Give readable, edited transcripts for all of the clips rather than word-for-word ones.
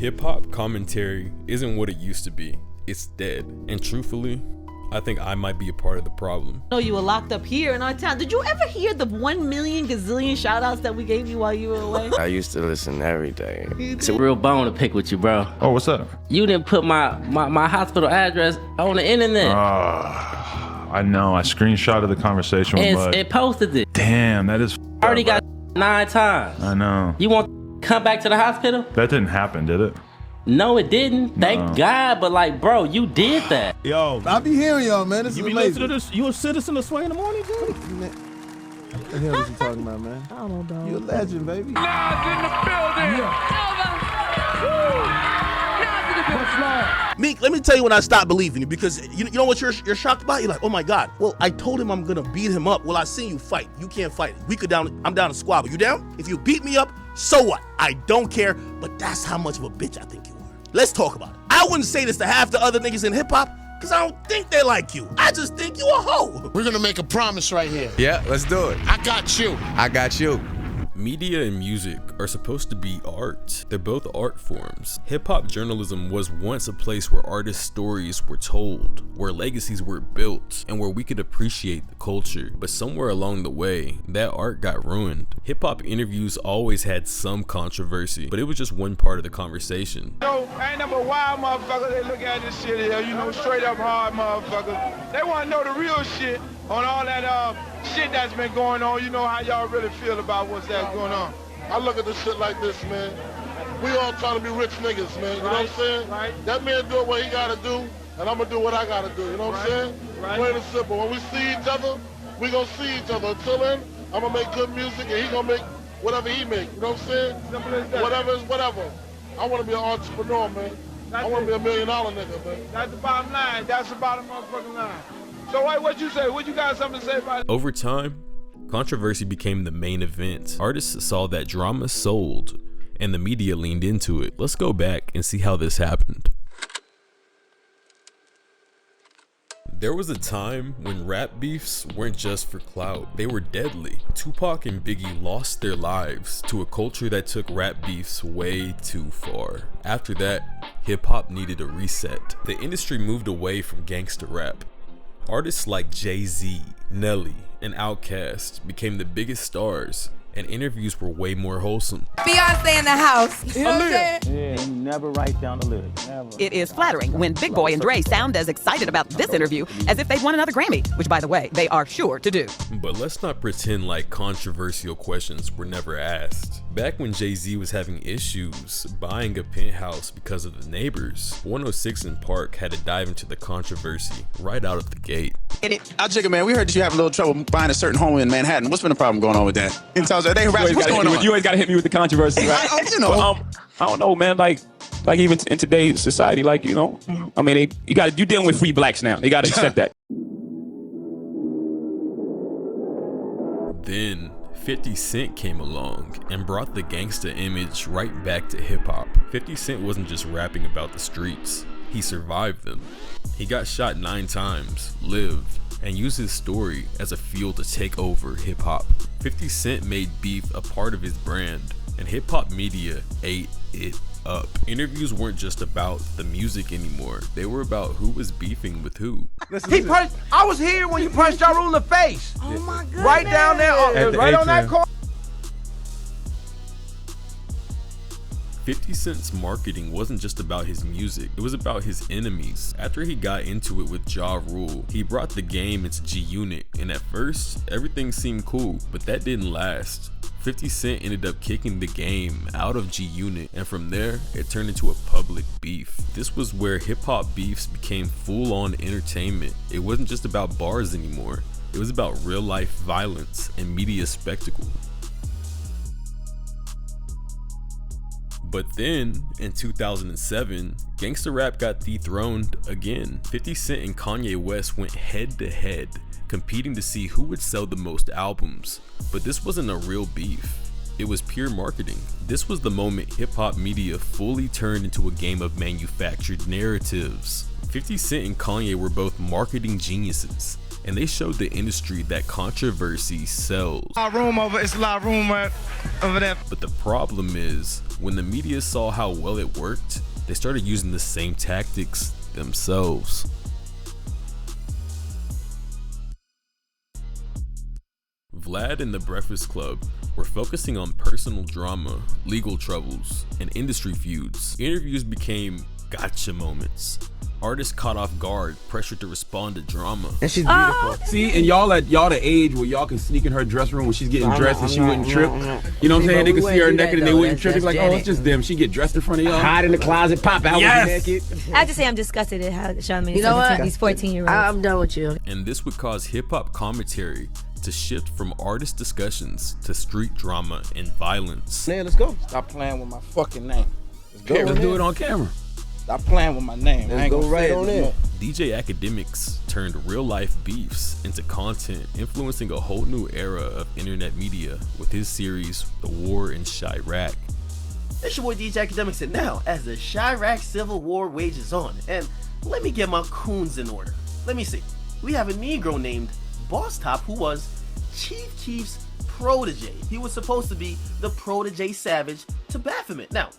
Hip-hop commentary isn't what it used to be. It's dead. And truthfully, I think I might be a part of the problem. No, you were locked up here in our town. Did you ever hear the 1 million gazillion shout outs that we gave you while you were away? I used to listen every day. It's a real bone to pick with you, bro. Oh, what's up? You didn't put my hospital address on the internet. I know. I screenshotted the conversation with Bud. And posted it. Damn, that is I already got 9 times. I know. You want to come back to the hospital? That didn't happen, did it? No, it didn't. Thank God, but like, bro, you did that. Yo, I be hearing y'all, man. This you is be amazing. listening to this? You a citizen of Sway in the Morning, dude? What the hell is you talking about, man? I don't know. You a legend, baby. Nas in the building. Meek, let me tell you when I stopped believing you, because you know what you're shocked about? You're like, oh my God. Well, I told him I'm gonna beat him up. Well, I seen you fight. You can't fight. I'm down to squabble. You down? If you beat me up, so what? I don't care, but that's how much of a bitch I think you are. Let's talk about it. I wouldn't say this to half the other niggas in hip hop, because I don't think they like you. I just think you a hoe. We're gonna make a promise right here. Yeah, let's do it. I got you. I got you. Media and music are supposed to be art. They're both art forms. Hip-hop journalism was once a place where artists' stories were told, where legacies were built, and where we could appreciate the culture. But somewhere along the way, that art got ruined. Hip-hop interviews always had some controversy, but it was just one part of the conversation. Yo, ain't number wild motherfuckers, they look at this shit here, you know, straight up hard motherfuckers. They want to know the real shit on all that shit that's been going on. You know how y'all really feel about what's that going on. I look at this shit like this, man. We all trying to be rich niggas, man. You know what I'm saying? Right. That man do what he gotta do, and I'm gonna do what I gotta do. You know what I'm saying? Right. Plain and simple. When we see each other, we gonna see each other. Until then, I'm gonna make good music, and he gonna make whatever he make. You know what I'm saying? Simple as that. Whatever is whatever. I wanna be an entrepreneur, man. I wanna be $1 million nigga, man. That's the bottom line. That's the bottom motherfucking line. So what you say? What you got something to say about it? Over time, controversy became the main event. Artists saw that drama sold, and the media leaned into it. Let's go back and see how this happened. There was a time when rap beefs weren't just for clout, they were deadly. Tupac and Biggie lost their lives to a culture that took rap beefs way too far. After that, hip-hop needed a reset. The industry moved away from gangster rap. Artists like Jay-Z, Nelly, and Outkast became the biggest stars, and interviews were way more wholesome. Beyonce in the house. You know what I'm saying? Yeah, you never write down the lyrics. Never. It is flattering when Big Boy and Dre sound as excited about this interview as if they'd won another Grammy, which, by the way, they are sure to do. But let's not pretend like controversial questions were never asked. Back when Jay-Z was having issues buying a penthouse because of the neighbors, 106 in Park had to dive into the controversy right out of the gate. I'll check it, man. We heard that you have a little trouble buying a certain home in Manhattan. What's been the problem going on with that? In terms of they harass you, what's going on? You always gotta hit me with the controversy, right? I don't know, man. Like even in today's society, like, you know, I mean, you're dealing with free blacks now. They gotta accept that. Then 50 Cent came along and brought the gangsta image right back to hip-hop. 50 Cent wasn't just rapping about the streets, he survived them. He got shot 9 times, lived, and used his story as a fuel to take over hip-hop. 50 Cent made beef a part of his brand, and hip-hop media ate it up. Interviews weren't just about the music anymore, they were about who was beefing with who. I was here when you punched Ja Rule in the face. Oh my goodness. Right down there, right on that corner. 50 Cent's marketing wasn't just about his music, it was about his enemies. After he got into it with Ja Rule, he brought the game into G-Unit, and at first, everything seemed cool, but that didn't last. 50 Cent ended up kicking the game out of G-Unit, and from there, it turned into a public beef. This was where hip-hop beefs became full-on entertainment. It wasn't just about bars anymore, it was about real-life violence and media spectacle. But then, in 2007, gangsta rap got dethroned again. 50 Cent and Kanye West went head to head, competing to see who would sell the most albums. But this wasn't a real beef, it was pure marketing. This was the moment hip-hop media fully turned into a game of manufactured narratives. 50 Cent and Kanye were both marketing geniuses. and they showed the industry that controversy sells. It's a lot of room over there. But the problem is, when the media saw how well it worked, they started using the same tactics themselves. Vlad and the Breakfast Club were focusing on personal drama, legal troubles, and industry feuds. Interviews became gotcha moments. Artists caught off guard, pressured to respond to drama. And she's beautiful. See, and y'all the age where y'all can sneak in her dressing room when she's getting dressed and she wouldn't trip. You know what I'm saying? They could see her naked and they wouldn't trip. It's like, oh, it's just them. She get dressed in front of y'all. Hide in the closet, pop out with naked. I have to say I'm disgusted at how Charlamagne You know what? these 14-year-olds. I'm done with you. And this would cause hip-hop commentary to shift from artist discussions to street drama and violence. Man, let's go. Stop playing with my fucking name. Let's do it on camera. Stop playing with my name. Let's go right on in. DJ Akademiks turned real-life beefs into content, influencing a whole new era of internet media with his series, The War in Chirac. It's your boy DJ Akademiks, and now, as the Chirac Civil War wages on, and let me get my coons in order. Let me see. We have a Negro named Boss Top who was Chief Keef's protege. He was supposed to be the protege savage to Baphomet. Now,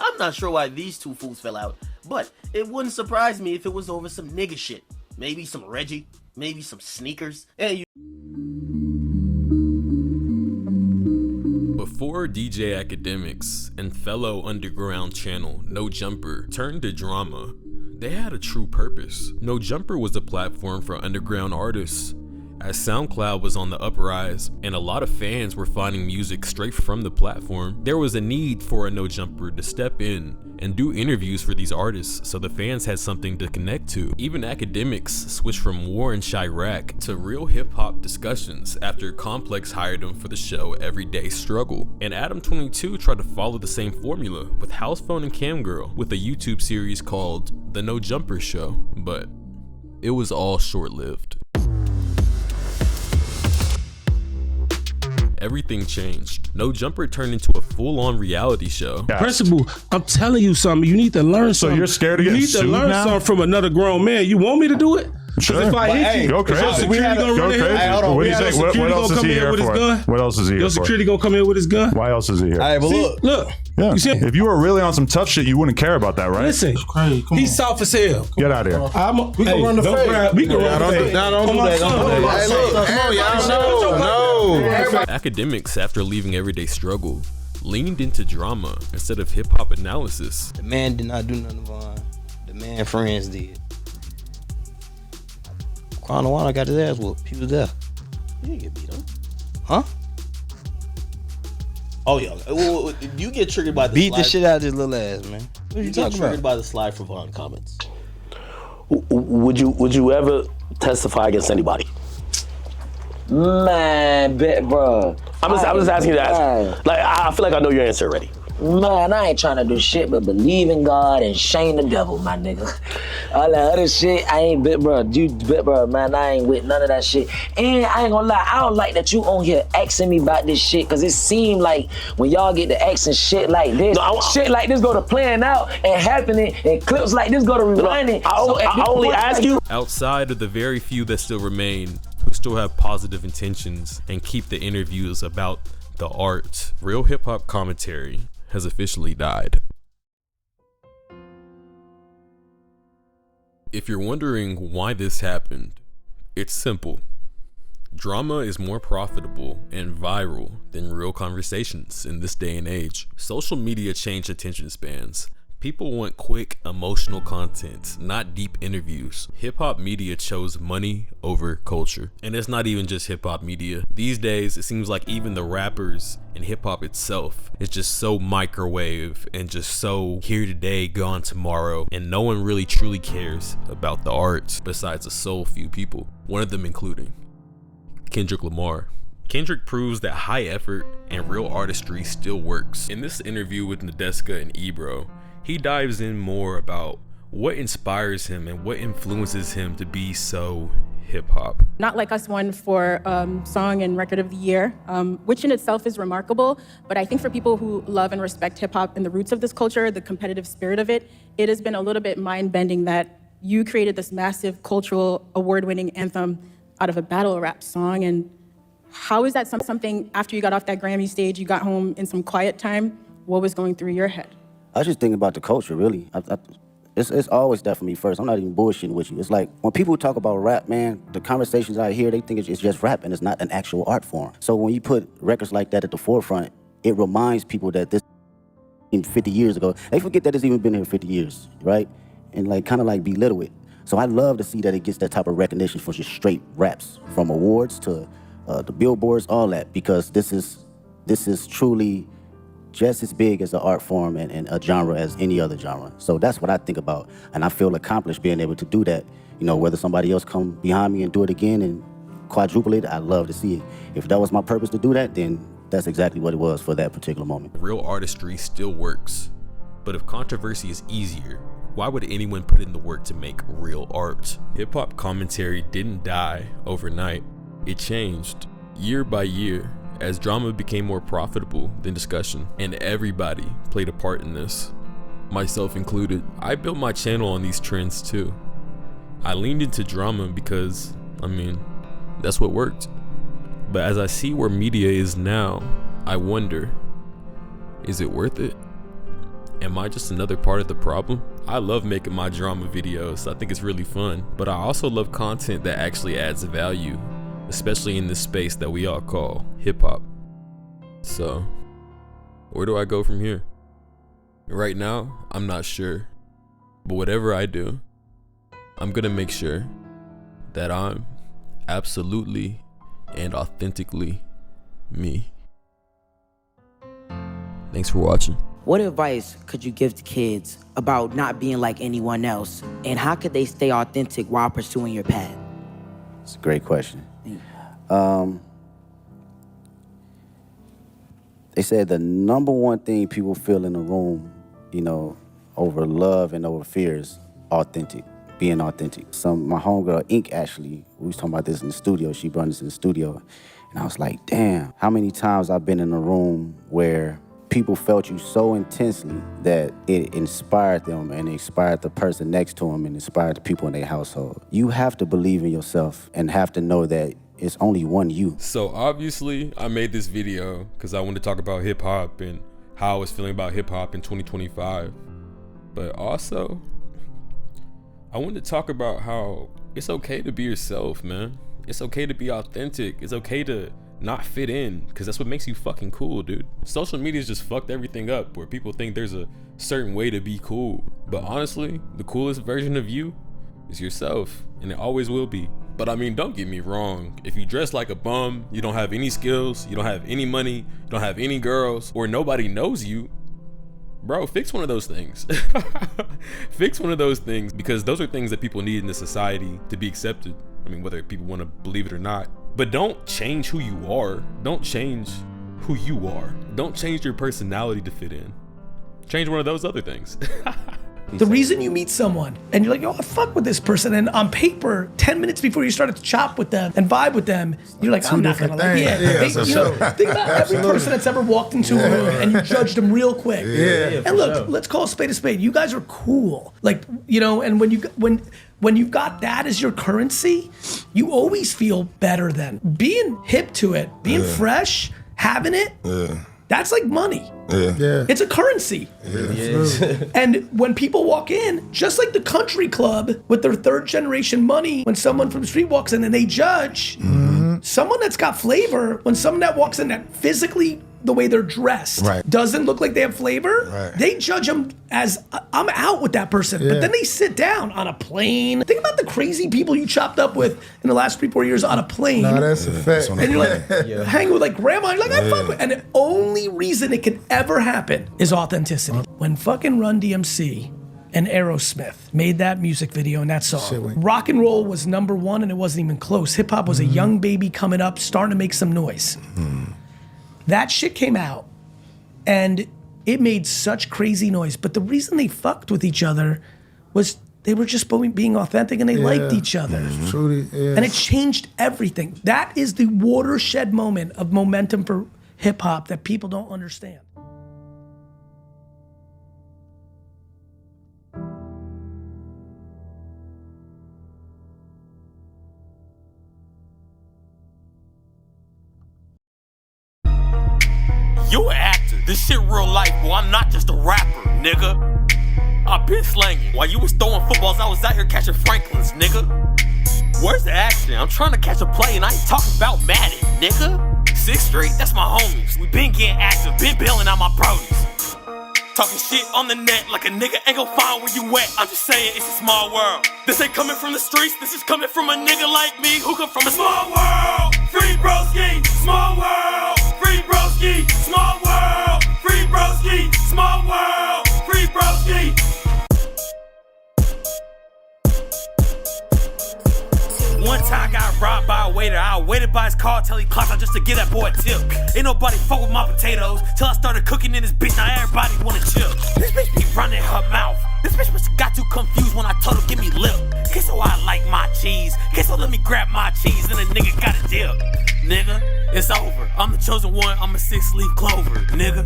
I'm not sure why these two fools fell out, but it wouldn't surprise me if it was over some nigga shit. Maybe some Reggie, maybe some sneakers, and Before DJ Akademiks and fellow underground channel No Jumper turned to drama, they had a true purpose. No Jumper was a platform for underground artists. As SoundCloud was on the uprise and a lot of fans were finding music straight from the platform, there was a need for a No Jumper to step in and do interviews for these artists so the fans had something to connect to. Even Akademiks switched from War in Chirac to real hip-hop discussions after Complex hired him for the show Everyday Struggle. And Adam22 tried to follow the same formula with House Phone and Camgirl with a YouTube series called The No Jumper Show, but it was all short-lived. Everything changed. No Jumper turned into a full-on reality show. Principal, I'm telling you something. You need to learn something. So you're scared to get You need to learn something from another grown man. You want me to do it? Sure. If I hit you, go crazy. your security gonna run in here? What do you think? What else is he here for? What else is he here for? Your security gonna come in with his gun? Why else is he here? All right, but look. Yeah. You see? If you were really on some tough shit, you wouldn't care about that, right? Listen, he's soft as hell. Get out of here. We can run the fade. We can run the fade. Don't do that. Hey, look. Come on, y'all. No. Akademiks, after leaving Everyday Struggle, leaned into drama instead of hip-hop analysis. The man did not do nothing wrong. The man friends did. Quanawana got his ass whooped. He was there. He didn't get beat up. Huh? Oh yeah. You get triggered by the beat slide. the shit out of this little ass, man. What you you get talking triggered about? by the slide for Vaughn comments. Would you ever testify against anybody? Man, bro. I'm just asking you that. Like, I feel like I know your answer already. Man, I ain't trying to do shit but believe in God and shame the devil, my nigga. All that other shit, I ain't bit, bro. Man, I ain't with none of that shit. And I ain't gonna lie, I don't like that you on here asking me about this shit, cause it seem like when y'all get to asking shit like this, shit like this go to playing out and happening, and clips like this go to rewinding. I only ask you. Outside of the very few that still remain, who still have positive intentions and keep the interviews about the art, real hip-hop commentary has officially died. If you're wondering why this happened, it's simple. Drama is more profitable and viral than real conversations in this day and age. Social media changed attention spans. People want quick, emotional content, not deep interviews. Hip-hop media chose money over culture. And it's not even just hip-hop media. These days, it seems like even the rappers and hip-hop itself is just so microwave and just so here today, gone tomorrow. And no one really truly cares about the art besides a sole few people. One of them including Kendrick Lamar. Kendrick proves that high effort and real artistry still works. In this interview with Nadeska and Ebro, he dives in more about what inspires him and what influences him to be so hip-hop. Not Like Us won for Song and Record of the Year, which in itself is remarkable, but I think for people who love and respect hip-hop and the roots of this culture, the competitive spirit of it, it has been a little bit mind-bending that you created this massive cultural award-winning anthem out of a battle rap song? And how is that something after you got off that Grammy stage, you got home in some quiet time? What was going through your head? I was just thinking about the culture, really. It's always that for me first. I'm not even bullshitting with you. It's like when people talk about rap, man, the conversations I hear, they think it's just rap and it's not an actual art form. So when you put records like that at the forefront, it reminds people that this 50 years ago, they forget that it's even been here 50 years, right? And like kind of like belittle it. So I love to see that it gets that type of recognition for just straight raps, from awards to the billboards, all that, because this is truly just as big as an art form and a genre as any other genre. So that's what I think about, and I feel accomplished being able to do that. You know, whether somebody else come behind me and do it again and quadruple it, I love to see it. If that was my purpose to do that, then that's exactly what it was for that particular moment. Real artistry still works, but if controversy is easier, why would anyone put in the work to make real art? Hip-hop commentary didn't die overnight. It changed year by year as drama became more profitable than discussion, and everybody played a part in this, myself included. I built my channel on these trends too. I leaned into drama because, I mean, that's what worked. But as I see where media is now, I wonder, is it worth it? Am I just another part of the problem? I love making my drama videos. I think it's really fun, but I also love content that actually adds value, especially in this space that we all call hip-hop. So, where do I go from here? Right now, I'm not sure. But whatever I do, I'm gonna make sure that I'm absolutely and authentically me. Thanks for watching. What advice could you give to kids about not being like anyone else? And how could they stay authentic while pursuing your path? It's a great question. They said the number one thing people feel in the room, you know, over love and over fear is authentic, being authentic. My homegirl, Ink, actually, we was talking about this in the studio. She brought us in the studio. And I was like, damn, how many times I've been in a room where people felt you so intensely that it inspired them and inspired the person next to them and inspired the people in their household. You have to believe in yourself and have to know that it's only one you. So obviously I made this video because I wanted to talk about hip hop and how I was feeling about hip hop in 2025. But also, I wanted to talk about how it's okay to be yourself, man. It's okay to be authentic. It's okay to not fit in, because that's what makes you fucking cool, dude. Social media's just fucked everything up where people think there's a certain way to be cool. But honestly, the coolest version of you is yourself, and it always will be. But I mean, don't get me wrong. If you dress like a bum, you don't have any skills, you don't have any money, you don't have any girls, or nobody knows you, bro, fix one of those things. Fix one of those things, because those are things that people need in this society to be accepted. I mean, whether people want to believe it or not. But don't change who you are. Don't change who you are. Don't change your personality to fit in. Change one of those other things. The reason you meet someone and you're like, yo, I fuck with this person, and on paper, 10 minutes before you started to chop with them and vibe with them, you're like, I'm not gonna like, think about every person that's ever walked into a room and you judged them real quick. And look, let's call a spade a spade. You guys are cool. Like, you know, and when you've got that as your currency, you always feel better than being hip to it, being fresh, having it. That's like money. It's a currency. And when people walk in, just like the country club with their third generation money, when someone from the street walks in and they judge, someone that's got flavor, when someone that walks in that physically, the way they're dressed, doesn't look like they have flavor, they judge them as, I'm out with that person. But then they sit down on a plane. Think about the crazy people you chopped up with in the last 3-4 years on a plane. No, that's a fact. And you're like, hanging with like grandma, you're like, I fuck with. And the only reason it could ever happen is authenticity. When fucking Run DMC and Aerosmith made that music video and that song, rock and roll was #1 and it wasn't even close. Hip hop was a young baby coming up, starting to make some noise. That shit came out and it made such crazy noise. But the reason they fucked with each other was they were just being authentic and they liked each other. Truly, and it changed everything. That is the watershed moment of momentum for hip hop that people don't understand. You an actor. This shit real life, boy. I'm not just a rapper, nigga. I been slanging. While you was throwing footballs, I was out here catching Franklins, nigga. Where's the action? I'm trying to catch a play and I ain't talking about Madden, nigga. 6th Street, that's my homies. We been getting active, been bailing out my brodies. Talking shit on the net like a nigga ain't gon' find where you at. I'm just saying it's a small world. This ain't coming from the streets, this is coming from a nigga like me who come from a small world. Free broski, small world. Free broski, small world. Free broski, small world. Free broski. One time I got robbed by a waiter. I waited by his car till he clocked out just to get that boy a tip. Ain't nobody fuck with my potatoes till I started cooking in this bitch. Now everybody wanna chill. This bitch be running her mouth. This bitch must have got too confused when I told her give me lip. Queso, I like my cheese. Queso, let me grab my cheese and a nigga got a dip. Nigga, it's over. I'm the chosen one. I'm a 6-leaf clover. Nigga,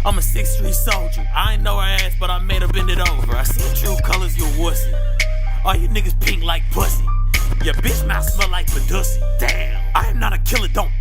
I'm a 6th Street soldier. I ain't know her ass, but I made her bend it over. I see true colors, you a wussy. All you niggas pink like pussy. Your bitch mouth smell like Medusa. Damn, I am not a killer, don't